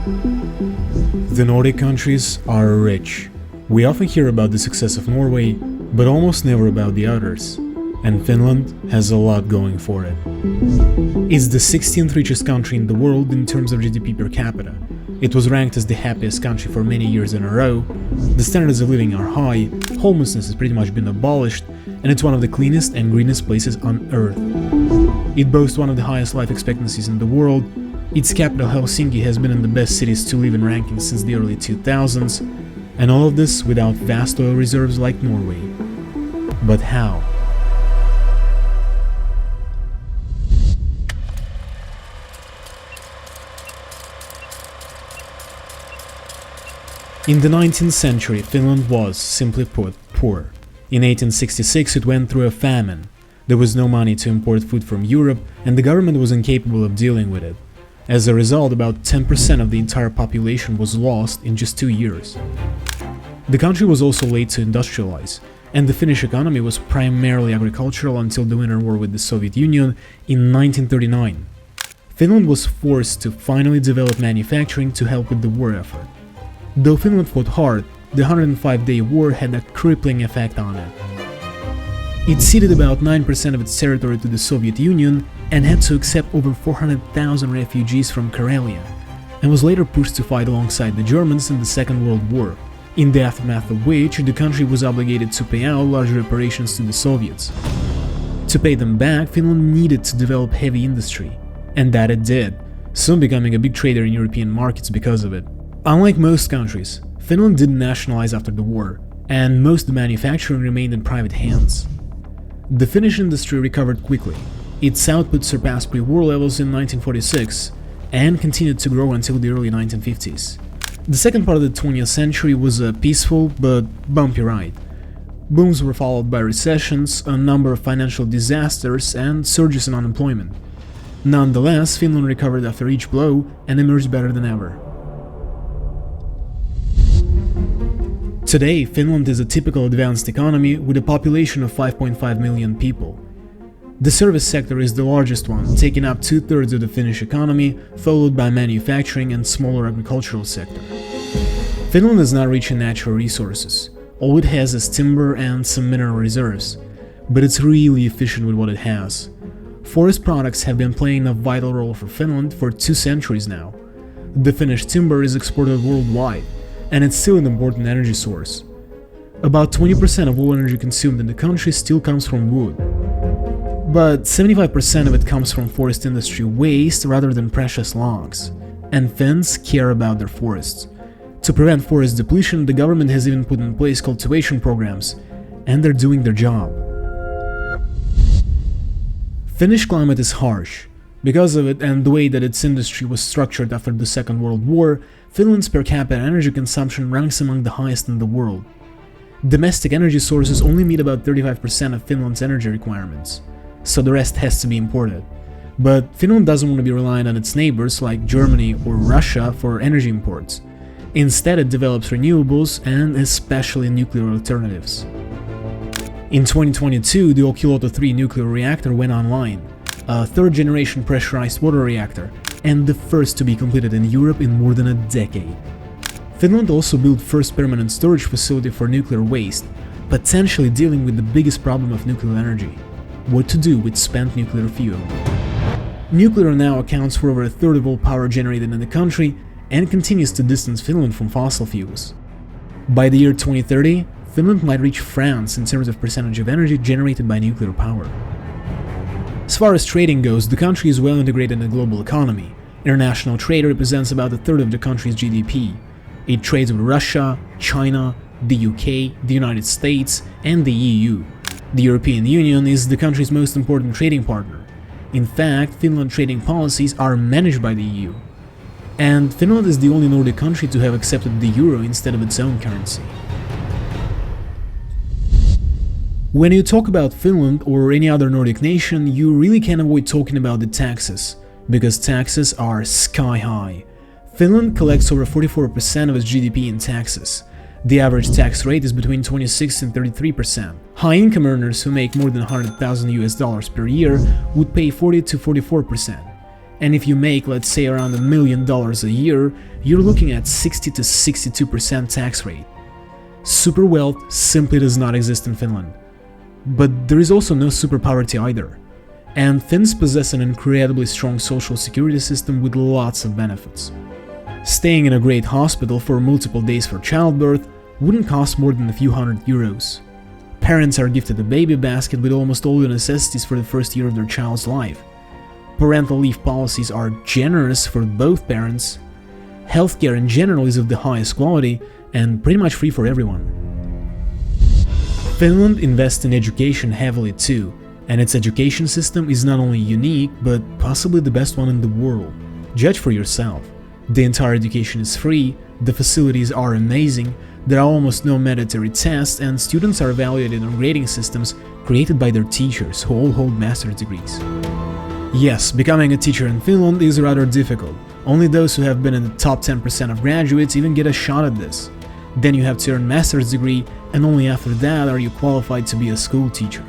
The Nordic countries are rich. We often hear about the success of Norway, but almost never about the others. And Finland has a lot going for it. It's the 16th richest country in the world in terms of GDP per capita. It was ranked as the happiest country for many years in a row. The standards of living are high, homelessness has pretty much been abolished, and it's one of the cleanest and greenest places on earth. It boasts one of the highest life expectancies in the world. Its capital, Helsinki, has been in the best cities to live in rankings since the early 2000s, and all of this without vast oil reserves like Norway. But how? In the 19th century, Finland was, simply put, poor. In 1866 it went through a famine. There was no money to import food from Europe, and the government was incapable of dealing with it. As a result, about 10% of the entire population was lost in just 2 years. The country was also late to industrialize, and the Finnish economy was primarily agricultural until the Winter War with the Soviet Union in 1939. Finland was forced to finally develop manufacturing to help with the war effort. Though Finland fought hard, the 105-day war had a crippling effect on it. It ceded about 9% of its territory to the Soviet Union and had to accept over 400,000 refugees from Karelia, and was later pushed to fight alongside the Germans in the Second World War, in the aftermath of which the country was obligated to pay out large reparations to the Soviets. To pay them back, Finland needed to develop heavy industry, and that it did, soon becoming a big trader in European markets because of it. Unlike most countries, Finland didn't nationalize after the war, and most of the manufacturing remained in private hands. The Finnish industry recovered quickly. Its output surpassed pre-war levels in 1946 and continued to grow until the early 1950s. The second part of the 20th century was a peaceful but bumpy ride. Booms were followed by recessions, a number of financial disasters, and surges in unemployment. Nonetheless, Finland recovered after each blow and emerged better than ever. Today, Finland is a typical advanced economy with a population of 5.5 million people. The service sector is the largest one, taking up 2/3 of the Finnish economy, followed by manufacturing and smaller agricultural sector. Finland is not rich in natural resources. All it has is timber and some mineral reserves, but it's really efficient with what it has. Forest products have been playing a vital role for Finland for 2 centuries now. The Finnish timber is exported worldwide, and it's still an important energy source. About 20% of all energy consumed in the country still comes from wood. But 75% of it comes from forest industry waste rather than precious logs. And Finns care about their forests. To prevent forest depletion, the government has even put in place cultivation programs, and they're doing their job. Finnish climate is harsh. Because of it and the way that its industry was structured after the Second World War, Finland's per capita energy consumption ranks among the highest in the world. Domestic energy sources only meet about 35% of Finland's energy requirements, so the rest has to be imported. But Finland doesn't want to be reliant on its neighbors like Germany or Russia for energy imports. Instead, it develops renewables and especially nuclear alternatives. In 2022, the Olkiluoto 3 nuclear reactor went online, a third-generation pressurized water reactor, and the first to be completed in Europe in more than a decade. Finland also built first permanent storage facility for nuclear waste, potentially dealing with the biggest problem of nuclear energy: what to do with spent nuclear fuel. Nuclear now accounts for over a third of all power generated in the country and continues to distance Finland from fossil fuels. By the year 2030, Finland might reach France in terms of percentage of energy generated by nuclear power. As far as trading goes, the country is well integrated in the global economy. International trade represents about a third of the country's GDP. It trades with Russia, China, the UK, the United States, and the EU. The European Union is the country's most important trading partner. In fact, Finland trading policies are managed by the EU. And Finland is the only Nordic country to have accepted the euro instead of its own currency. When you talk about Finland or any other Nordic nation, you really can't avoid talking about the taxes, because taxes are sky high. Finland collects over 44% of its GDP in taxes. The average tax rate is between 26 and 33%. High-income earners who make more than $100,000 per year would pay 40 to 44%. And if you make, let's say, around $1 million a year, you're looking at 60 to 62% tax rate. Super wealth simply does not exist in Finland. But there is also no super poverty either. And Finns possess an incredibly strong social security system with lots of benefits. Staying in a great hospital for multiple days for childbirth wouldn't cost more than a few €100. Parents are gifted a baby basket with almost all the necessities for the first year of their child's life. Parental leave policies are generous for both parents. Healthcare in general is of the highest quality and pretty much free for everyone. Finland invests in education heavily too, and its education system is not only unique, but possibly the best one in the world. Judge for yourself. The entire education is free, the facilities are amazing, there are almost no mandatory tests, and students are evaluated on grading systems created by their teachers, who all hold master's degrees. Yes, becoming a teacher in Finland is rather difficult. Only those who have been in the top 10% of graduates even get a shot at this. Then you have to earn a master's degree, and only after that are you qualified to be a school teacher.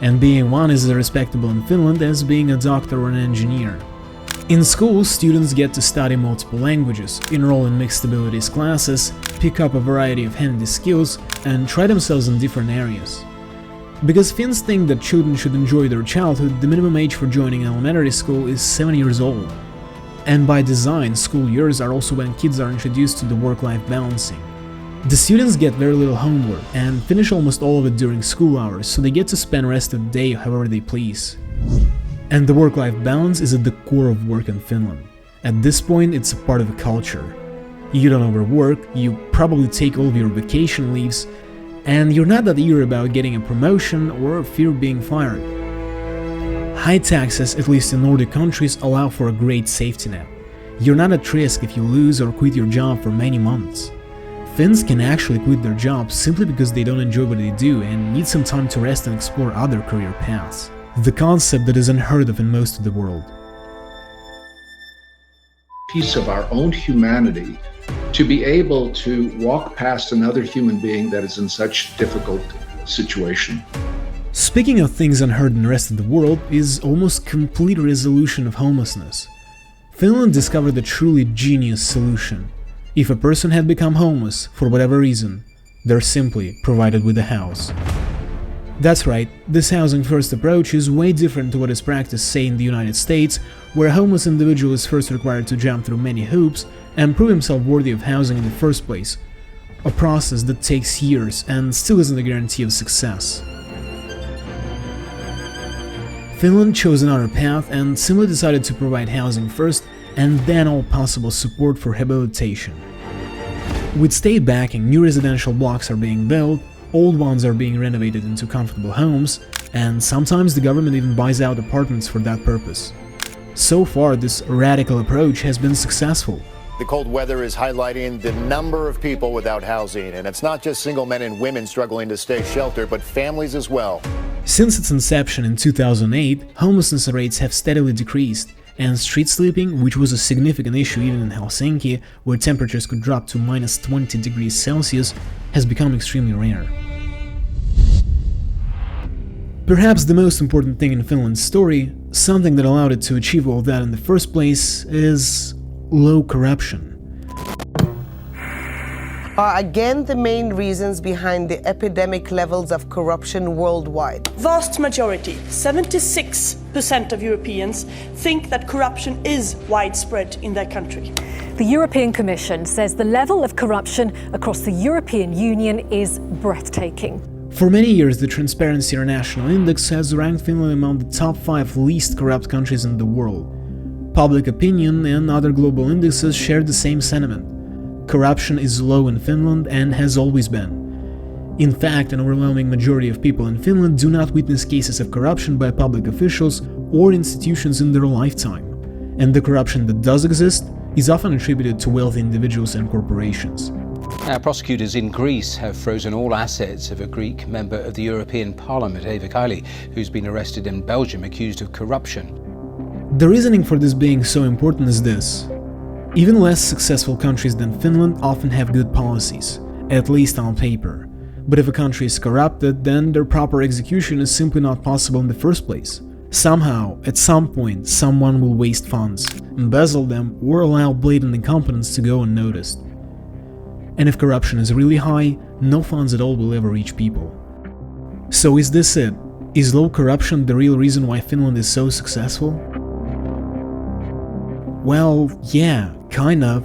And being one is as respectable in Finland as being a doctor or an engineer. In school, students get to study multiple languages, enroll in mixed abilities classes, pick up a variety of handy skills, and try themselves in different areas. Because Finns think that children should enjoy their childhood, the minimum age for joining elementary school is 7 years old. And by design, school years are also when kids are introduced to the work-life balancing. The students get very little homework and finish almost all of it during school hours, so they get to spend the rest of the day however they please. And the work-life balance is at the core of work in Finland. At this point, it's a part of the culture. You don't overwork, you probably take all of your vacation leaves, and you're not that eager about getting a promotion or fear being fired. High taxes, at least in Nordic countries, allow for a great safety net. You're not at risk if you lose or quit your job for many months. Finns can actually quit their jobs simply because they don't enjoy what they do and need some time to rest and explore other career paths. The concept that is unheard of in most of the world. Piece of our own humanity to be able to walk past another human being that is in such difficult situation. Speaking of things unheard in the rest of the world is almost complete resolution of homelessness. Finland discovered a truly genius solution. If a person had become homeless for whatever reason, they're simply provided with a house. That's right, this housing first approach is way different to what is practiced, say, in the United States, where a homeless individual is first required to jump through many hoops and prove himself worthy of housing in the first place, a process that takes years and still isn't a guarantee of success. Finland chose another path and simply decided to provide housing first and then all possible support for rehabilitation. With state backing, new residential blocks are being built, old ones are being renovated into comfortable homes, and sometimes the government even buys out apartments for that purpose. So far, this radical approach has been successful. The cold weather is highlighting the number of people without housing, and it's not just single men and women struggling to stay sheltered, but families as well. Since its inception in 2008, homelessness rates have steadily decreased, and street sleeping, which was a significant issue even in Helsinki, where temperatures could drop to minus 20 degrees Celsius, has become extremely rare. Perhaps the most important thing in Finland's story, something that allowed it to achieve all that in the first place, is low corruption. Are again the main reasons behind the epidemic levels of corruption worldwide. Vast majority, 76% of Europeans, think that corruption is widespread in their country. The European Commission says the level of corruption across the European Union is breathtaking. For many years, the Transparency International Index has ranked Finland among the top 5 least corrupt countries in the world. Public opinion and other global indexes share the same sentiment. Corruption is low in Finland and has always been. In fact, an overwhelming majority of people in Finland do not witness cases of corruption by public officials or institutions in their lifetime. And the corruption that does exist is often attributed to wealthy individuals and corporations. Prosecutors in Greece have frozen all assets of a Greek member of the European Parliament, Eva Kaili, who's been arrested in Belgium accused of corruption. The reasoning for this being so important is this. Even less successful countries than Finland often have good policies, at least on paper. But if a country is corrupted, then their proper execution is simply not possible in the first place. Somehow, at some point, someone will waste funds, embezzle them, or allow blatant incompetence to go unnoticed. And if corruption is really high, no funds at all will ever reach people. So is this it? Is low corruption the real reason why Finland is so successful? Well, yeah, kind of.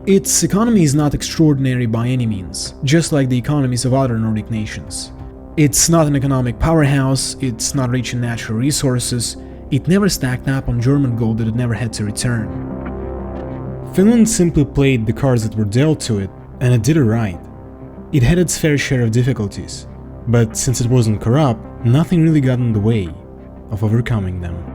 Its economy is not extraordinary by any means, just like the economies of other Nordic nations. It's not an economic powerhouse, it's not rich in natural resources, it never stacked up on German gold that it never had to return. Finland simply played the cards that were dealt to it, and it did it right. It had its fair share of difficulties, but since it wasn't corrupt, nothing really got in the way of overcoming them.